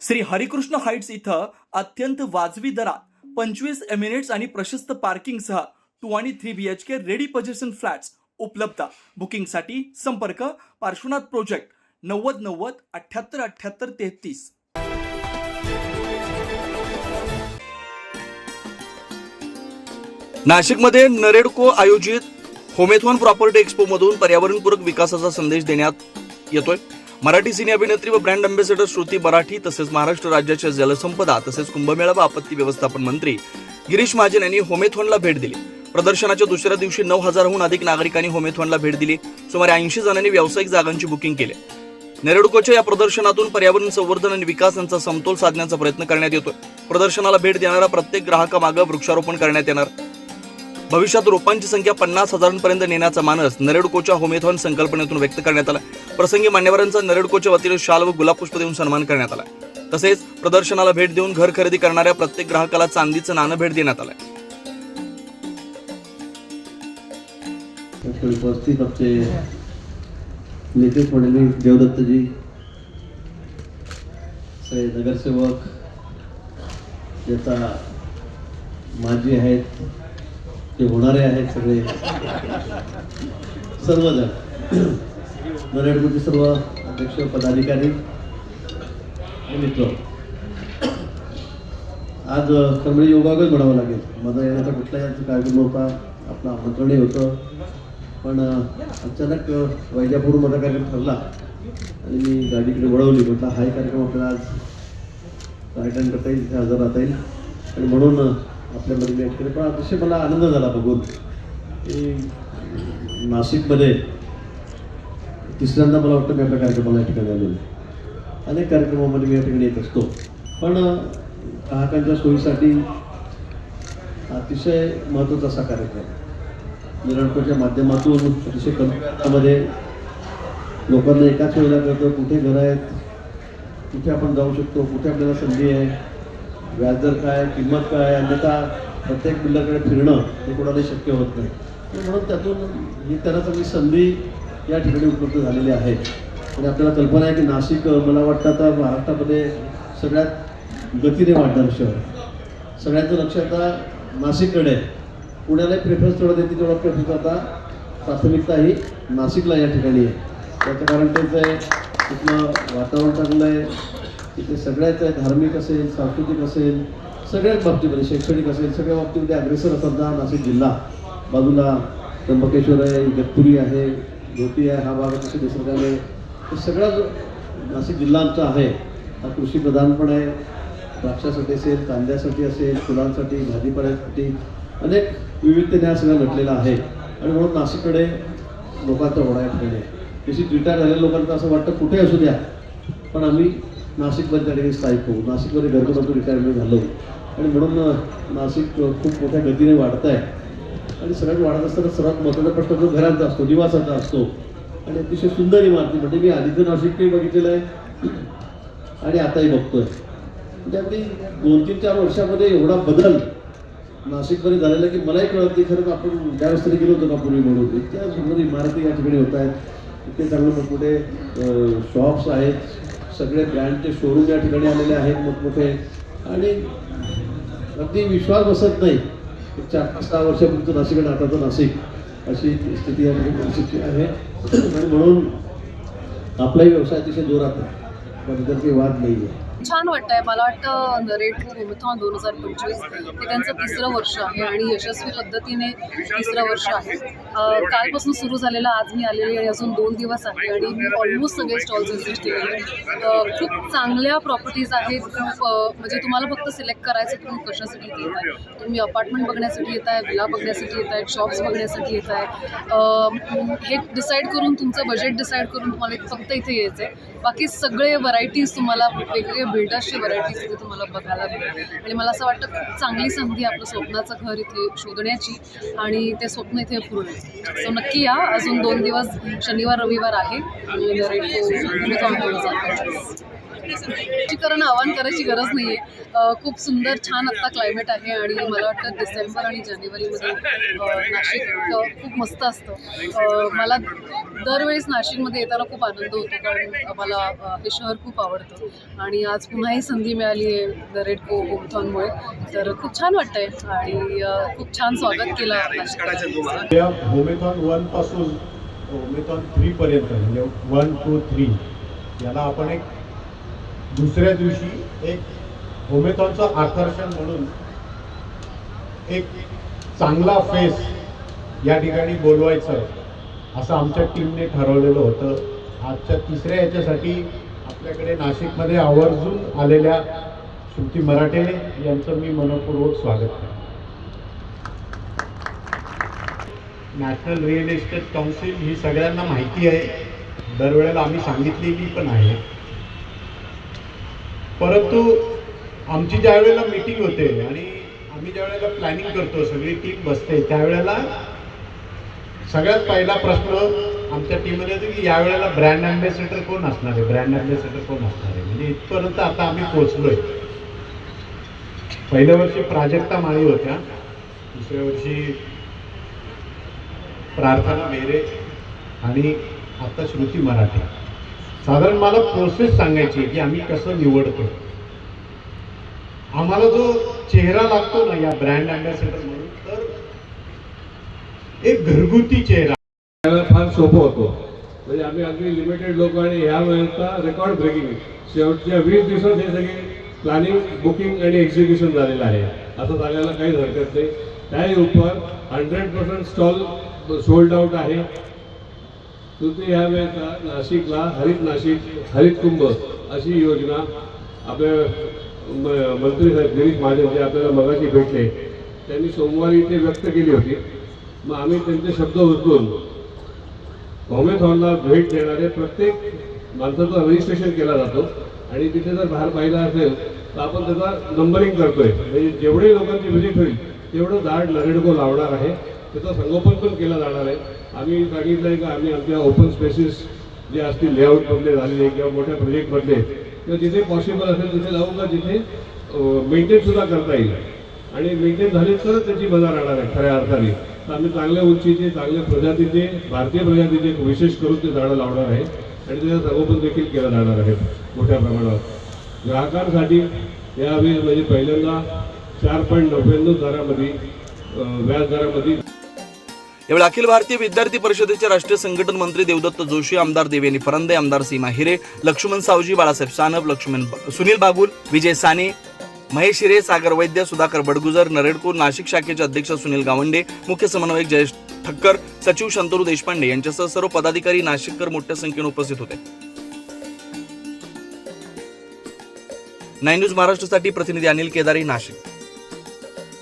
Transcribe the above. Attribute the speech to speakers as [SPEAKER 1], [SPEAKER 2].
[SPEAKER 1] Shri Harikrishna Heights इथं अत्यंत वाजवी दरात 25 एमिनेट्स आणि प्रशस्त पार्किंगसह 2 आणि 3 BHK रेडी पोझिशन फ्लॅट्स उपलब्ध. बुकिंगसाठी संपर्क पार्श्वनाथ प्रोजेक्ट 9090 78 78 33. नाशिकमध्ये नरेडको आयोजित होमेथॉन प्रॉपर्टी एक्सपो मधून पर्यावरणपूरक विकासाचा संदेश देण्यात येतोय. मराठी सिने अभिनेत्री व ब्रँड अँबॅसेडर श्रुती मराठी तसेच महाराष्ट्र राज्याच्या जलसंपदा तसेच कुंभमेळा व आपत्ती व्यवस्थापन मंत्री गिरीश महाजन यांनी होमेथॉनला भेट दिली. प्रदर्शनाच्या दुसऱ्या दिवशी 9,000हून अधिक नागरिकांनी होमेथॉनला भेट दिली. सुमारे 80 जणांनी व्यावसायिक जागांची बुकिंग केली. नेरडकोच्या या प्रदर्शनातून पर्यावरण संवर्धन आणि विकास यांचा समतोल साधण्याचा प्रयत्न करण्यात येतोय. प्रदर्शनाला भेट देणाऱ्या प्रत्येक ग्राहकामागे वृक्षारोपण करण्यात येणार. भविष्यात रोपांची संख्या 50,000पर्यंत नेण्याचा मानस नरेडकोच्या होमेथॉन संकल्पनेतून व्यक्त करण्यात आला. प्रसंगी मान्यवरांचा नरेडकोच्या वतीने शाल व गुलाब पुष्प देऊन सन्मान करण्यात आला. तसेच प्रदर्शनाला भेट देऊन घर खरेदी करणाऱ्या प्रत्येक ग्राहकाला चांदीचं नाणं भेट देण्यात आलं.
[SPEAKER 2] उपस्थित आपले नेते मंडळी, देवदत्तजी, नगरसेवक, ज्याचा माजी आहेत ते होणारे आहेत, सगळे सर्वजण, नरेडकोचे सर्व अध्यक्ष पदाधिकारी आणि मित्र, आज खरं योगायोग म्हणावं लागेल. माझा येण्याचा कुठलाही कार्यक्रम नव्हता, आपलं आमंत्रणही होतं, पण अचानक वैजापूर माझा कार्यक्रम ठरला आणि मी गाडीकडे वळवली. म्हटलं हाही कार्यक्रम आपल्याला आज अटेंड करता येईल, इथे हजर राहता येईल आणि म्हणून आपल्यामध्ये भेट केली. पण अतिशय मला आनंद झाला बघून की नाशिकमध्ये तिसऱ्यांदा मला वाटतं मी आपल्या कार्यक्रमाला या ठिकाणी आलेलो आहे. अनेक कार्यक्रमामध्ये मी या ठिकाणी येत असतो, पण ग्राहकांच्या सोयीसाठी अतिशय महत्त्वाचा असा कार्यक्रम निरंकोच्या माध्यमातून अतिशय कमी वेळामध्ये लोकांना एकाच वेळेला कळतं कुठे घरं आहेत, कुठे आपण जाऊ शकतो, कुठे आपल्याला संधी आहे, व्याजदर काय, किंमत काय. अन्यथा प्रत्येक बिल्डरकडे फिरणं हे कोणालाही शक्य होत नाही. म्हणून त्यातून ही त्यांना चांगली संधी या ठिकाणी उपलब्ध झालेली आहे. आणि आपल्याला कल्पना आहे की नाशिक मला वाटतं आता महाराष्ट्रामध्ये सगळ्यात गतीने वाढणारं शहर. सगळ्यांचं लक्ष आता नाशिककडे आहे. पुण्याला प्रेफरन्स तेवढा देते तेवढा प्रेफरन्स आता प्राथमिकता ही नाशिकला या ठिकाणी आहे. त्याचं कारण तेच आहे, तिथलं वातावरण चांगलं आहे, तिथे सगळ्याच आहे, धार्मिक असेल, सांस्कृतिक असेल, सगळ्याच बाबतीमध्ये, शैक्षणिक असेल, सगळ्या बाबतीमध्ये अग्रेसर असतात. नाशिक जिल्हा बाजूला त्र्यंबकेश्वर आहे, इगतपुरी आहे, ज्योती आहे, हा भाग अतिशय निसर्गाने हे सगळा जो नाशिक जिल्हा आमचा आहे हा कृषीप्रधान पण आहे. द्राक्षासाठी असेल, कांद्यासाठी असेल, फुलांसाठी, भाजीपाल्यासाठी अनेक विविधतेने हा सगळं नटलेला आहे. आणि म्हणून नाशिककडे लोकांचा ओढा या ठिकाणी आहे. तशी रिटायर झालेल्या लोकांचं असं वाटतं कुठे असू द्या पण आम्ही नाशिकमध्ये त्या ठिकाणी स्थायिक होऊ, नाशिकमध्ये घरकुलातून रिटायरमेंट झालो. आणि म्हणून नाशिक खूप मोठ्या गतीने वाढत आहे. आणि सगळ्यात वाढत असताना सर्वात महत्त्वाचा प्रश्न जो घरांचा असतो, निवासाचा असतो. आणि अतिशय सुंदर इमारती, म्हणजे मी आधीचं नाशिकही बघितलेलं आहे आणि आताही बघतोय. म्हणजे अगदी 2-3-4 वर्षामध्ये एवढा बदल नाशिकमध्ये झालेला की मलाही कळत नाही खरंच आपण त्यावेळेस तरी गेलो होतो का पूर्वी म्हणून. इतक्या सुंदर इमारती या ठिकाणी होत आहेत, इतके चांगले मोठमोठे शॉप्स आहेत, सगळे ब्रँडचे शोरूम या ठिकाणी आलेले आहेत मोठमोठे. आणि अगदी विश्वास बसत नाही 4-6 वर्षापूर्वीचं नाशिक आणि आताचं नाशिक अशी स्थिती या ठिकाणी नाशिकची आहे. आणि म्हणून आपलाही व्यवसाय अतिशय जोरात आहे, पण इतर काही वाद नाही आहे.
[SPEAKER 3] छान वाटतंय. मला वाटतं नरेडको होमेथॉन 2025 हे त्यांचं 3रं वर्ष आहे आणि यशस्वी पद्धतीने 3रं वर्ष आहे. कालपासून सुरू झालेलं आज मी आलेली आणि अजून 2 दिवस आहे आणि मी ऑलमोस्ट सगळे स्टॉल्स व्हिजिट केलेले. खूप चांगल्या प्रॉपर्टीज आहेत. खूप म्हणजे तुम्हाला फक्त सिलेक्ट करायचं तुम्ही कशासाठी इथे येत आहे. तुम्ही अपार्टमेंट बघण्यासाठी येत आहे, विला बघण्यासाठी येत आहेत, शॉप्स बघण्यासाठी येत आहे. हे डिसाईड करून तुमचं बजेट डिसाईड करून तुम्हाला फक्त इथे यायचं आहे. बाकी सगळे व्हरायटीज तुम्हाला वेगवेगळे बिल्डर्सची व्हरायटीज इथे तुम्हाला बघायला मिळेल. आणि मला असं वाटतं खूप चांगली संधी आपलं स्वप्नाचं घर इथे शोधण्याची आणि ते स्वप्न इथे पूर्ण आहे. सो नक्की या. अजून 2 दिवस शनिवार रविवार आहे. लसीकरण आवाहन करायची गरज नाहीये. खूप सुंदर छान आत्ता क्लायमेट आहे आणि मला वाटतं डिसेंबर आणि जानेवारीमध्ये नाशिक खूप मस्त असतं. मला दरवेळेस नाशिकमध्ये येताना खूप आनंद होतो, कारण मला हे शहर खूप आवडतं आणि आज पुन्हा ही संधी मिळाली आहे नरेडको होमथॉनमुळे, तर खूप छान वाटतंय आणि खूप छान स्वागत केलं नाशिकमध्ये.
[SPEAKER 4] या होमेथॉन 1 पासून होमेथॉन 3 पर्यंत, म्हणजे 1 to 3 याला आपण एक दुसऱ्या दिवशी एक होमेथॉनचं आकर्षण म्हणून एक चांगला फेस या ठिकाणी बोलवायचं असं आमच्या टीमने ठरवलेलं होतं. आजच्या तिसऱ्या याच्यासाठी आपल्याकडे नाशिकमध्ये आवर्जून आलेल्या श्रुती मराठे यांचं मी मनपूर्वक स्वागत करतो. नॅशनल रिअल इस्टेट काउन्सिल ही सगळ्यांना माहिती आहे, दरवेळेला आम्ही सांगितलेली पण आहे. परंतु आमची ज्या वेळेला मीटिंग होते आणि आम्ही ज्या वेळेला प्लॅनिंग करतो, सगळी टीम बसते, त्यावेळेला सगळ्यात पहिला प्रश्न आमच्या टीममध्ये येतो की यावेळेला ब्रँड अँबॅसेडर कोण असणार आहे, ब्रँड अँबॅसेडर कोण असणार आहे. म्हणजे इथपर्यंत आता आम्ही पोहोचलोय. पहिल्या वर्षी प्राजक्ता माळी होत्या, दुसऱ्या वर्षी प्रार्थना बेरे आणि आता श्रुती मराठे. साधारण मला प्रोसेस सांगायची की आम्ही कसं निवडतो. आम्हाला जो चेहरा लागतो ना या ब्रँड अँबॅसेडर म्हणून, तर एक घरगुती चेहरा
[SPEAKER 5] फार सोपं होतो. म्हणजे आम्ही अगदी लिमिटेड लोक आणि ह्या वेळेचा रेकॉर्ड ब्रेकिंग शेवटच्या 20 दिवसात हे सगळे प्लॅनिंग, बुकिंग आणि एक्झिक्युशन झालेलं आहे असं सांगायला काहीच हरकत नाही. त्याही उपर 100% स्टॉल सोल्ड आउट आहे. तुम्ही ह्या वेळेचा नाशिकला हरित नाशिक, हरित कुंभ अशी योजना आपल्या मंत्री साहेब गिरीश महाजन जे आपल्याला मगाशी भेटले, त्यांनी सोमवारी ते व्यक्त केली होती. मग आम्ही त्यांचे शब्द उचलून होमेथॉनला भेट देणारे प्रत्येक माणसाचं रजिस्ट्रेशन केला जातो आणि तिथे जर बाहेर पाहिला असेल तर आपण त्याचा नंबरिंग करतोय. म्हणजे जेवढे लोकांची व्हिजिट होईल तेवढं झाड नरेडको लावणार आहे, त्याचं संगोपन पण केलं जाणार आहे. आम्ही सांगितलं आहे की आम्ही आमच्या ओपन स्पेसेस जे असतील लेआउटमधले झालेले किंवा मोठ्या प्रोजेक्टमधले किंवा जिथे पॉसिबल असेल तिथे लावू का जिथे मेंटेनसुद्धा करता येईल आणि मेंटेन झाले तर त्याची मजा राहणार आहे खऱ्या अर्थाने. तर आम्ही चांगल्या उंचीचे, चांगल्या प्रजातीचे, भारतीय प्रजातीचे विशेष करून ते झाडं लावणार आहे आणि त्याचं संगोपन देखील केलं जाणार आहे मोठ्या प्रमाणावर. ग्राहकांसाठी यावेळी म्हणजे पहिल्यांदा 4.99 दरामध्ये व्याज दरामध्ये.
[SPEAKER 1] यावेळी अखिल भारतीय विद्यार्थी परिषदेचे राष्ट्रीय संघटन मंत्री देवदत्त जोशी, आमदार देवेनी फरंदे, आमदार सीमा हिरे, लक्ष्मण सावजी, बाळासाहेब सानप, सुनील बागुल, विजय साने, महेश हिरे, सागर वैद्य, सुधाकर बडगुजर, नरेडको नाशिक शाखेचे अध्यक्ष सुनील गावंडे, मुख्य समन्वयक जयेश ठक्कर, सचिव शंतनू देशपांडे यांच्यासह सर्व पदाधिकारी, नाशिककर मोठ्या संख्येने उपस्थित होते. 9 न्यूज महाराष्ट्रासाठी प्रतिनिधी अनिल केदारी, नाशिक.